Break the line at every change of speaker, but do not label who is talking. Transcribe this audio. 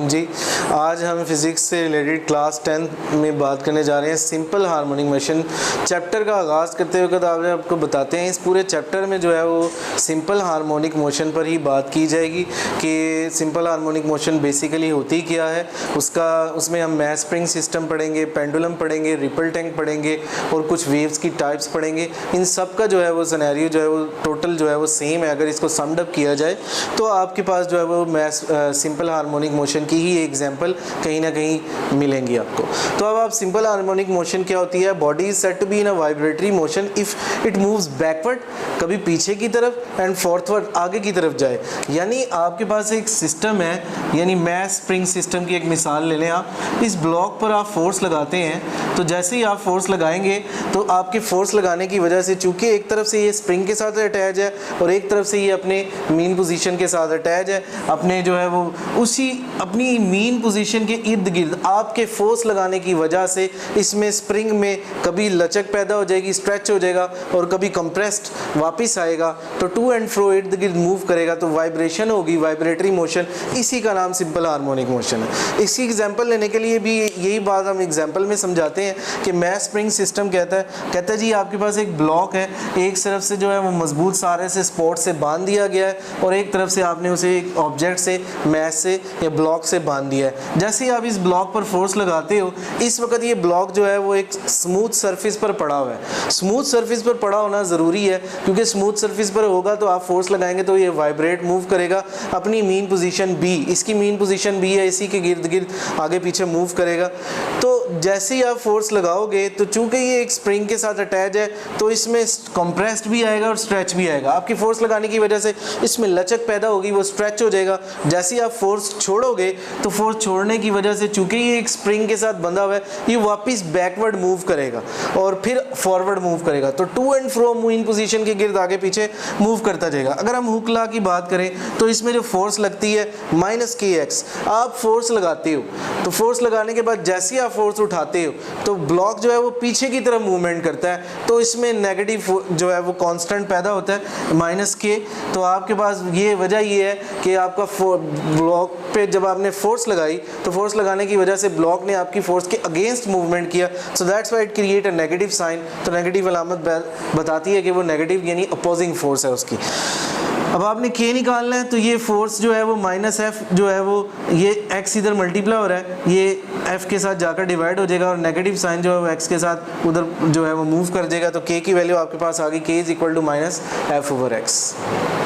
वालेकुम जी। आज हम फिज़िक्स से रिलेटेड क्लास 10 में बात करने जा रहे हैं सिंपल हार्मोनिक मोशन। चैप्टर का आगाज़ करते हुए आपको बताते हैं इस पूरे चैप्टर में जो है वो सिंपल हार्मोनिक मोशन पर ही बात की जाएगी कि सिंपल हार्मोनिक मोशन बेसिकली होती क्या है। उसमें हम मैस स्प्रिंग सिस्टम पढ़ेंगे, पेंडुलम पढ़ेंगे, रिपल टैंक पढ़ेंगे और कुछ वेव्स की टाइप्स पढ़ेंगे। इन सब का जो है वो सिनेरियो जो है वो टोटल जो है वो सेम है। अगर इसको समड अप किया जाए तो आपके पास जो है वो मैस सिंपल हार्मोनिक मोशन की ही एग्जांपल कहीं ना कहीं मिलेंगी आपको। तो अब आप सिंपल हार्मोनिक मोशन क्या होती है? Body is said to be in a vibratory motion if it moves backward, कभी पीछे की तरफ, एंड फॉरवर्ड आगे की तरफ जाए। यानी आपके पास एक सिस्टम है, यानी मैस स्प्रिंग सिस्टम की एक मिसाल ले लें आप। इस ब्लॉक पर आप फोर्स लगाते हैं तो जैसे ही आप फोर्स लगाएंगे तो आपके फोर्स लगाने की वजह से चूंकि एक तरफ से ये स्प्रिंग के साथ अटैच है और एक तरफ से ये अपने मीन पोजीशन के साथ अटैच है, अपने जो है वो उसी अपनी मीन पोजीशन के इर्द गिर्द आपके फोर्स लगाने की वजह से इसमें स्प्रिंग में कभी लचक पैदा हो जाएगी, स्ट्रेच हो जाएगा, और कभी कंप्रेस्ड वापस आएगा, तो टू एंड फ्रो इर्द गिर्द मूव करेगा तो वाइब्रेशन होगी, वाइब्रेटरी मोशन। इसी का नाम सिंपल हार्मोनिक मोशन है। इसकी एग्जांपल लेने के लिए भी यही बात हम एग्जांपल में समझाते हैं कि मैस स्प्रिंग सिस्टम कहता है जी आपके पास एक ब्लॉक है, एक तरफ से जो है वो मजबूत सारे से स्पॉट से बांध दिया गया है और एक तरफ से आपने उसे एक ऑब्जेक्ट से, मैस से या ब्लॉक से बांध दिया है। जैसे ही आप इस ब्लॉक पर फोर्स लगाते हो, इस वक्त ये ब्लॉक जो है वो एक स्मूथ सरफेस पर पड़ा हुआ है। स्मूथ सरफेस पर पड़ा होना ज़रूरी है क्योंकि स्मूथ सरफेस पर होगा तो आप फोर्स लगाएंगे तो ये वाइब्रेट मूव करेगा अपनी मीन पोजीशन बी, इसकी मीन पोजीशन बी है, इसी के गिर्द गिर्द आगे पीछे मूव करेगा। तो जैसे ही आप फोर्स लगाओगे तो चूंकि ये एक स्प्रिंग के साथ अटैच है तो इसमें कंप्रेस्ड भी आएगा और स्ट्रेच भी आएगा। आपकी फोर्स लगाने की वजह से इसमें लचक पैदा होगी, वो स्ट्रेच हो जाएगा। जैसे ही आप फोर्स छोड़ोगे तो फोर्स छोड़ने की वजह से चूंकि ये एक स्प्रिंग के साथ बंधा हुआ है, ये वापस बैकवर्ड मूव करेगा और फिर फॉरवर्ड मूव करेगा, तो to and fro in position के गिर्द आगे पीछे मूव करता जाएगा। अगर हम हुक लॉ की बात करें तो इसमें जो फोर्स लगती है -kx, आप फोर्स लगाते हो तो फोर्स लगाने के बाद जैसे ही आप फोर्स उठाते हो तो ब्लॉक जो है वो पीछे की तरफ मूवमेंट करता है, तो इसमें नेगेटिव जो है वो कांस्टेंट पैदा होता है -k। तो आपके पास ये वजह ये है कि आपका ब्लॉक पे जब आपने फोर्स लगाई तो फोर्स लगाने की वजह से ब्लॉक ने आपकी फोर्स के अगेंस्ट मूवमेंट किया, so that's why it create a negative sign. तो नेगेटिव अलामत बताती है कि वो नेगेटिव यानी अपोजिंग फोर्स है उसकी। अब आपने k निकालना है तो ये फोर्स जो है वो -f जो है वो ये x इधर मल्टीप्लाई हो रहा है, ये f के साथ जाकर डिवाइड हो जाएगा और नेगेटिव साइन जो है वो x के साथ उधर जो है वो मूव कर जाएगा। तो k की वैल्यू आपके पास आ गई, k = -f/x।